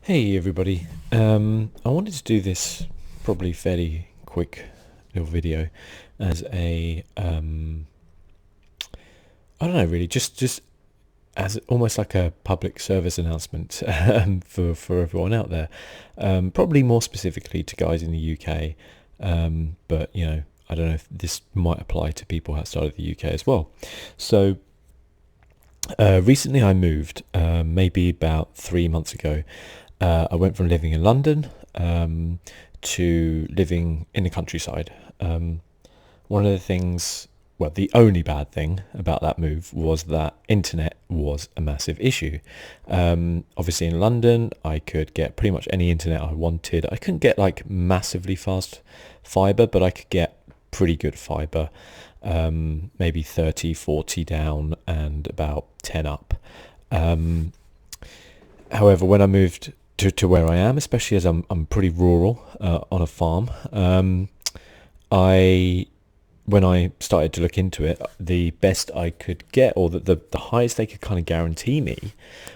Hey everybody. I wanted to do this probably fairly quick little video as I don't know really, just as almost like a public service announcement for everyone out there. Probably more specifically to guys in the UK, but I don't know if this might apply to people outside of the UK as well. So recently I moved, maybe about 3 months ago. I went from living in London to living in the countryside. One of the things, well, the only bad thing about that move was that internet was a massive issue. Obviously, in London, I could get pretty much any internet I wanted. I couldn't get like massively fast fiber, but I could get pretty good fiber, maybe 30, 40 down and about 10 up. However, when I moved to where I am, especially as I'm pretty rural on a farm, I when I started to look into it, the best I could get, or the highest they could kind of guarantee me,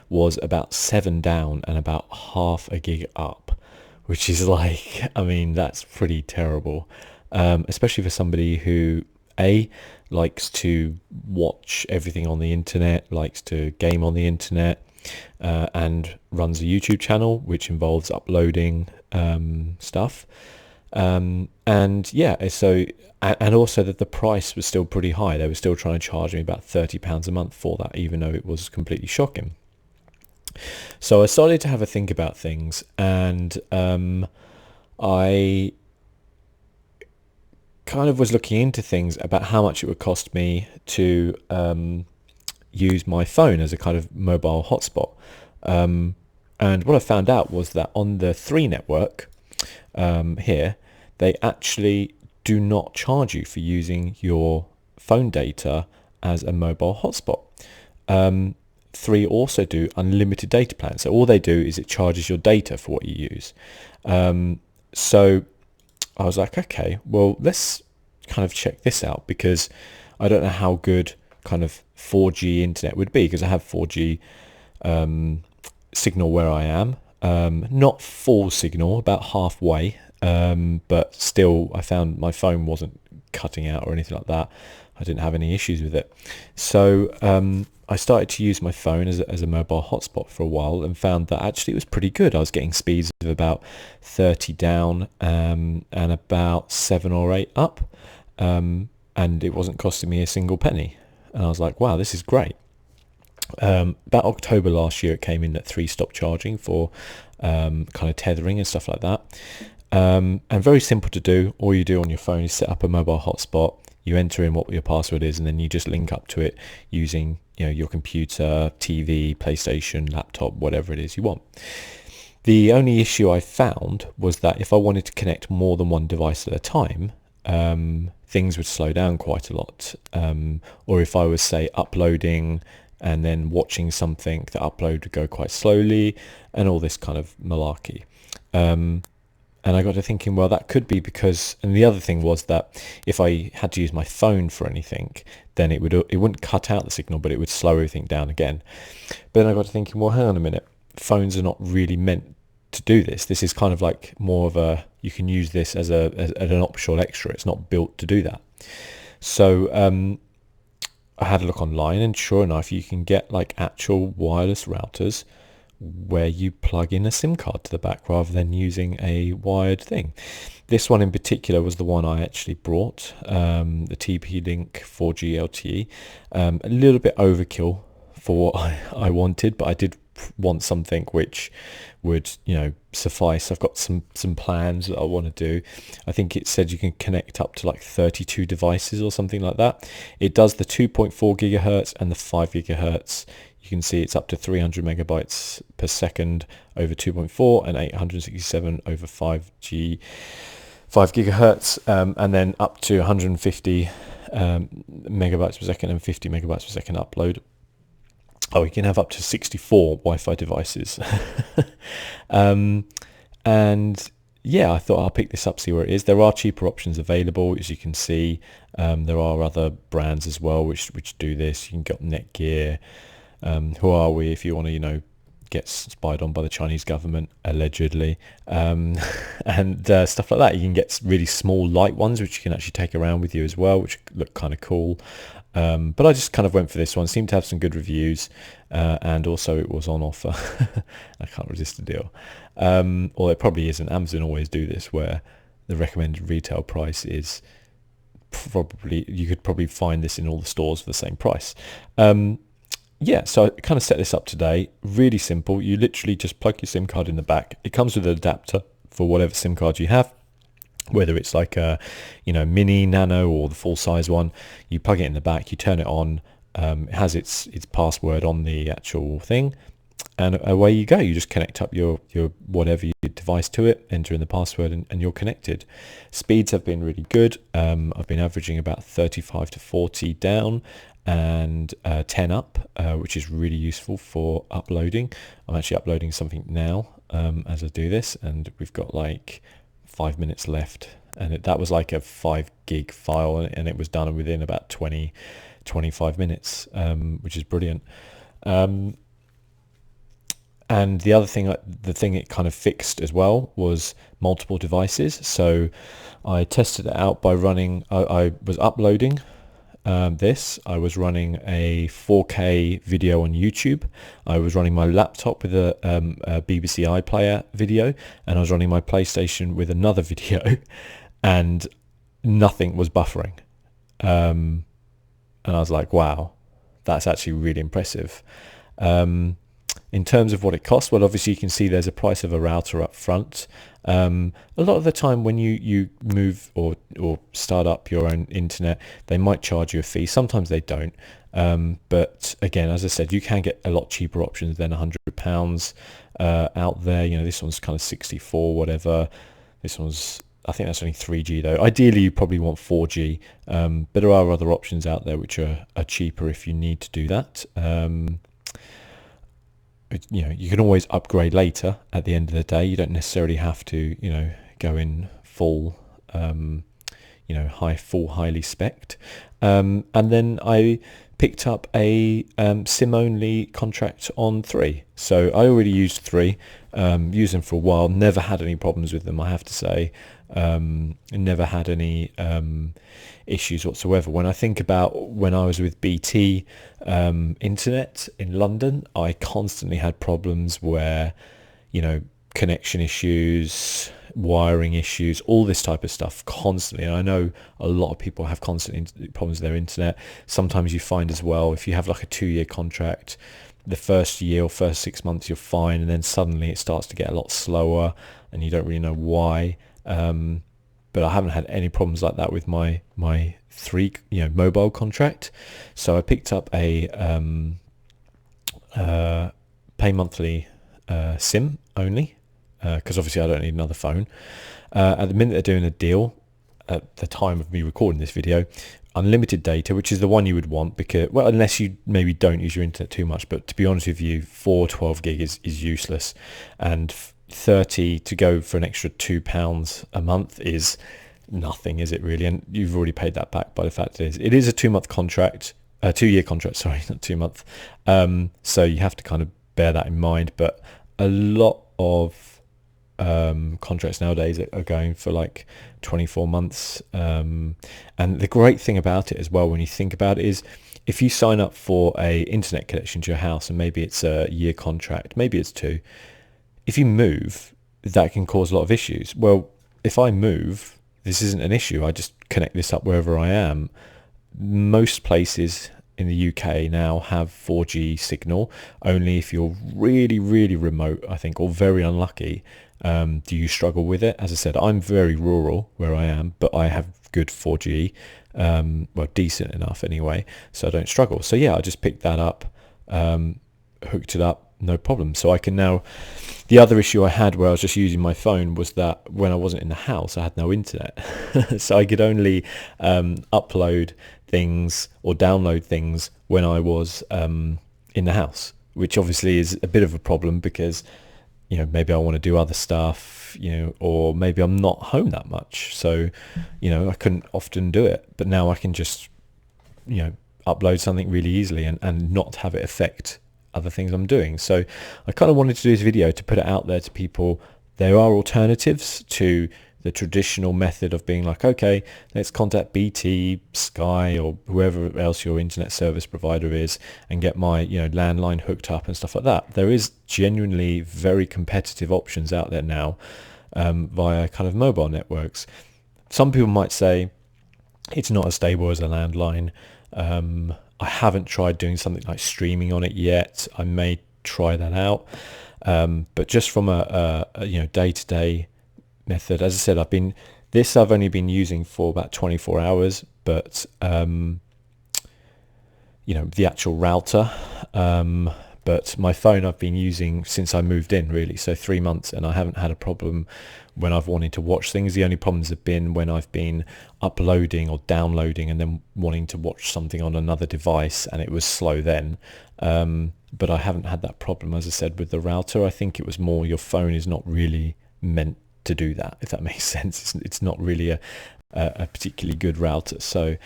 was about 7 down and about half a gig up, which is like, I mean, that's pretty terrible, especially for somebody who likes to watch everything on the internet, likes to game on the internet, and runs a YouTube channel which involves uploading stuff. And yeah, so and also that the price was still pretty high. They were still trying to charge me about £30 a month for that, even though it was completely shocking. So I started to have a think about things, and I kind of was looking into things about how much it would cost me to use my phone as a kind of mobile hotspot. And what I found out was that on the 3 network here, they actually do not charge you for using your phone data as a mobile hotspot. 3 also do unlimited data plans. So all they do is it charges your data for what you use. So I was like, okay, well, let's kind of check this out, because I don't know how good kind of 4G internet would be, because I have 4G signal where I am. Not full signal, about halfway, but still I found my phone wasn't cutting out or anything like that. I didn't have any issues with it. So I started to use my phone as a mobile hotspot for a while, and found that actually it was pretty good. I was getting speeds of about 30 down and about 7 or 8 up, and it wasn't costing me a single penny. And I was like, wow, this is great. About October last year, it came in at 3 stop charging for kind of tethering and stuff like that. And very simple to do. All you do on your phone is set up a mobile hotspot. You enter in what your password is, and then you just link up to it using your computer, TV, PlayStation, laptop, whatever it is you want. The only issue I found was that if I wanted to connect more than one device at a time, things would slow down quite a lot. Or if I was, say, uploading and then watching something, the upload would go quite slowly, and all this kind of malarkey. And I got to thinking, well, that could be because, and the other thing was that if I had to use my phone for anything, then it wouldn't cut out the signal, but it would slow everything down again. But then I got to thinking, well, hang on a minute, phones are not really meant to do this. This is kind of like more of you can use this as an optional extra. It's not built to do that. So I had a look online, and sure enough, you can get like actual wireless routers where you plug in a SIM card to the back rather than using a wired thing. This one in particular was the one I actually brought, the TP-Link 4G LTE. A little bit overkill for what I wanted, but I did want something which would suffice. I've got some plans that I want to do. I think it said you can connect up to like 32 devices or something like that. It does the 2.4 gigahertz and the 5 gigahertz. You can see it's up to 300 megabytes per second over 2.4 and 867 over 5 gigahertz, and then up to 150 megabytes per second and 50 megabytes per second upload. Oh, you can have up to 64 Wi-Fi devices. And yeah, I thought I'll pick this up, see where it is. There are cheaper options available, as you can see. There are other brands as well which do this. You can get Netgear. Who are we? If you want to, gets spied on by the Chinese government, allegedly, and stuff like that. You can get really small light ones, which you can actually take around with you as well, which look kind of cool. But I just kind of went for this one. Seemed to have some good reviews, and also it was on offer. I can't resist a deal. Or it probably isn't. Amazon always do this, where the recommended retail price is probably, you could probably find this in all the stores for the same price. Yeah, so I kind of set this up today. Really simple. You literally just plug your SIM card in the back. It comes with an adapter for whatever SIM card you have, whether it's like a, mini, nano, or the full size one. You plug it in the back, you turn it on. It has its password on the actual thing, and away you go. You just connect up your whatever your device to it, enter in the password, and you're connected. Speeds have been really good. I've been averaging about 35 to 40 down and 10 up, which is really useful for uploading. I'm actually uploading something now as I do this, and we've got like 5 minutes left, and that was like a 5 gig file, and it was done within about 25 minutes, which is brilliant. And the other thing, the thing it kind of fixed as well, was multiple devices. So I tested it out by running, I was uploading this. I was running a 4K video on YouTube. I was running my laptop with a BBC iPlayer video, and I was running my PlayStation with another video, and nothing was buffering. And I was like, wow, that's actually really impressive. In terms of what it costs, well, obviously you can see there's a price of a router up front. A lot of the time when you move or start up your own internet, they might charge you a fee. Sometimes they don't. But again, as I said, you can get a lot cheaper options than £100 out there. This one's kind of 64, whatever. This one's, I think that's only 3G though. Ideally, you probably want 4G, but there are other options out there which are cheaper if you need to do that. You can always upgrade later at the end of the day. You don't necessarily have to, go in full, highly spec'd. And then I picked up a SIM-only contract on 3. So I already used 3, used them for a while, never had any problems with them, I have to say. Never had any issues whatsoever. When I think about when I was with BT Internet in London, I constantly had problems where, connection issues, wiring issues, all this type of stuff constantly. And I know a lot of people have constant problems with their internet. Sometimes you find as well, if you have like a 2-year contract, the first year or first 6 months you're fine, and then suddenly it starts to get a lot slower and you don't really know why. But I haven't had any problems like that with my 3 mobile contract. So I picked up a pay monthly SIM only, because obviously I don't need another phone. At the minute they're doing a deal, at the time of me recording this video, unlimited data, which is the one you would want, because, well, unless you maybe don't use your internet too much, but to be honest with you, 12 gig is useless, and 30 to go for an extra £2 a month is nothing, is it really? And you've already paid that back by the fact it is a 2-month contract, 2-year contract, sorry, not 2 month. So you have to kind of bear that in mind. But a lot of contracts nowadays are going for like 24 months. And the great thing about it as well, when you think about it, is if you sign up for a internet connection to your house, and maybe it's a year contract, maybe it's 2, if you move, that can cause a lot of issues. Well, if I move, this isn't an issue. I just connect this up wherever I am. Most places in the UK now have 4G signal. Only if you're really, really remote, I think, or very unlucky, do you struggle with it. As I said, I'm very rural where I am, but I have good 4G, well, decent enough anyway, so I don't struggle. So yeah, I just picked that up, hooked it up, no problem. So I can now, the other issue I had where I was just using my phone was that when I wasn't in the house, I had no internet. So I could only upload things or download things when I was in the house, which obviously is a bit of a problem because, maybe I want to do other stuff, or maybe I'm not home that much. So, I couldn't often do it. But now I can just, upload something really easily and not have it affect other things I'm doing. So I kind of wanted to do this video to put it out there to people. There are alternatives to the traditional method of being like, okay, let's contact BT, Sky, or whoever else your internet service provider is and get my landline hooked up and stuff like that. There is genuinely very competitive options out there now via kind of mobile networks. Some people might say it's not as stable as a landline. I haven't tried doing something like streaming on it yet. I may try that out. But just from a day-to-day method, as I said, I've only been using for about 24 hours, but the actual router, but my phone I've been using since I moved in, really, so 3 months, and I haven't had a problem when I've wanted to watch things. The only problems have been when I've been uploading or downloading and then wanting to watch something on another device, and it was slow then. But I haven't had that problem, as I said, with the router. I think it was more your phone is not really meant to do that, if that makes sense. It's not really a particularly good router. So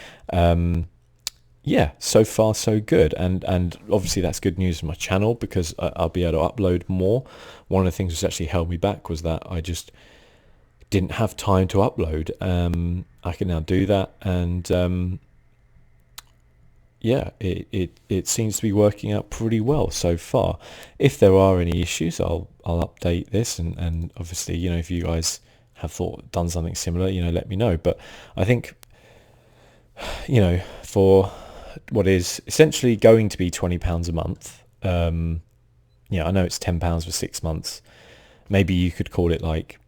yeah, so far so good, and obviously that's good news for my channel because I'll be able to upload more. One of the things that's actually held me back was that I just didn't have time to upload. I can now do that, and yeah, it seems to be working out pretty well so far. If there are any issues, I'll update this, and obviously, if you guys have done something similar, let me know. But I think, for what is essentially going to be £20 a month, I know it's £10 for 6 months. Maybe you could call it like,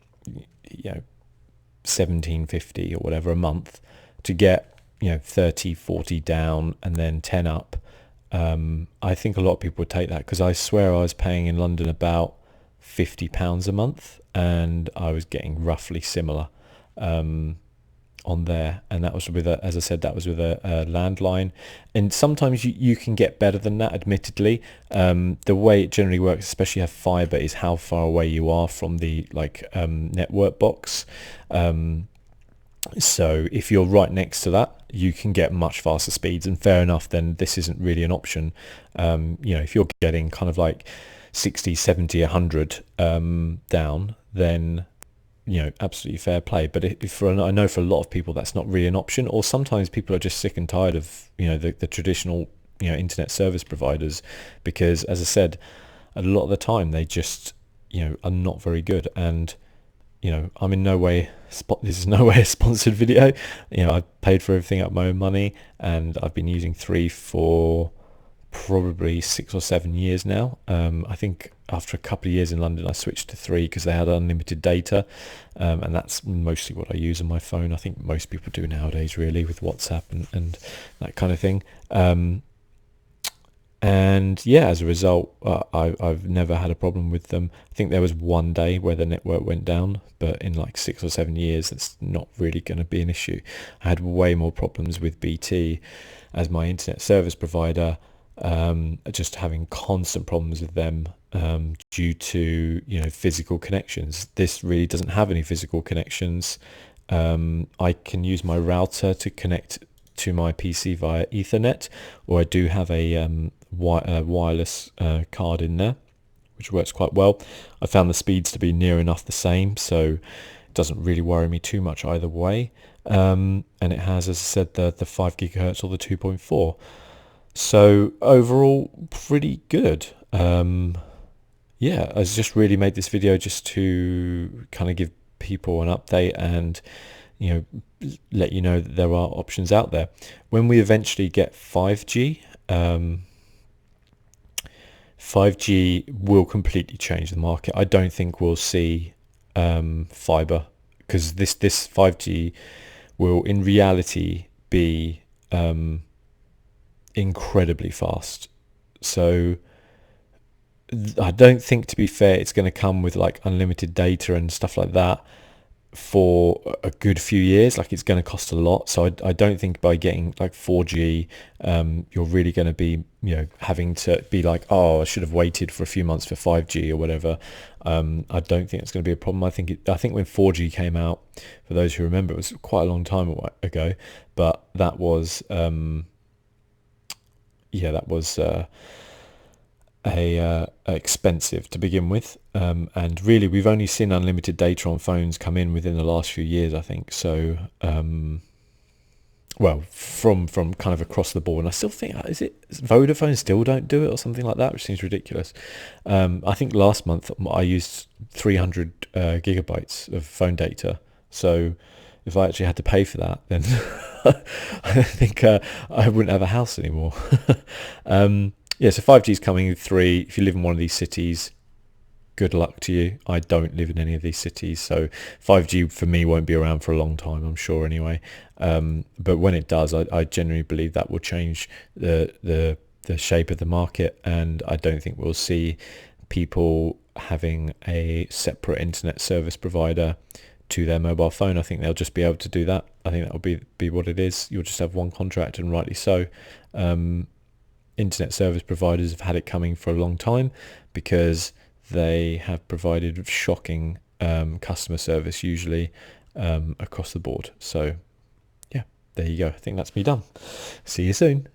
£17.50 or whatever a month to get 30, 40 down and then 10 up. I think a lot of people would take that, because I swear I was paying in London about £50 a month, and I was getting roughly similar on there, and that was with as I said, that was with a landline. And sometimes you can get better than that, admittedly. The way it generally works, especially if you have fiber, is how far away you are from the network box. So if you're right next to that, you can get much faster speeds, and fair enough, then this isn't really an option. If you're getting kind of like 60, 70, 100 down, then absolutely fair play. But I know for a lot of people that's not really an option, or sometimes people are just sick and tired of the traditional internet service providers, because, as I said, a lot of the time they just are not very good. And I'm in no way, this is no way a sponsored video. I paid for everything out of my own money, and I've been using 3 for probably 6 or 7 years now. I think after a couple of years in London, I switched to 3 because they had unlimited data, and that's mostly what I use on my phone. I think most people do nowadays, really, with WhatsApp and that kind of thing. And yeah, as a result, I've never had a problem with them. I think there was one day where the network went down, but in like 6 or 7 years, that's not really going to be an issue. I had way more problems with BT as my internet service provider, just having constant problems with them due to physical connections. This really doesn't have any physical connections. I can use my router to connect to my PC via Ethernet, or I do have a wireless card in there, which works quite well. I found the speeds to be near enough the same, so it doesn't really worry me too much either way. And it has, as I said, the 5 gigahertz or the 2.4. So overall, pretty good. Yeah, I just really made this video just to kind of give people an update and let you know that there are options out there. When we eventually get 5G, 5G will completely change the market. I don't think we'll see fiber, because this 5G will in reality be incredibly fast. So I don't think, to be fair, it's going to come with like unlimited data and stuff like that for a good few years. Like, it's going to cost a lot. So I don't think by getting like 4G, you're really going to be having to be like, oh, I should have waited for a few months for 5G or whatever. I don't think it's going to be a problem. I think when 4G came out, for those who remember, it was quite a long time ago, but that was expensive to begin with, and really we've only seen unlimited data on phones come in within the last few years, I think. So well, from kind of across the board, and I still think, is it Vodafone still don't do it or something like that, which seems ridiculous. I think last month I used 300 gigabytes of phone data, so if I actually had to pay for that, then I think I wouldn't have a house anymore. Yeah, so 5G is coming. 3, if you live in one of these cities, good luck to you. I don't live in any of these cities, so 5G for me won't be around for a long time, I'm sure, anyway. But when it does, I genuinely believe that will change the shape of the market, and I don't think we'll see people having a separate internet service provider to their mobile phone. I think they'll just be able to do that. I think that will be what it is. You'll just have one contract, and rightly so. Internet service providers have had it coming for a long time because they have provided shocking customer service usually across the board. So yeah, there you go. I think that's me done. See you soon.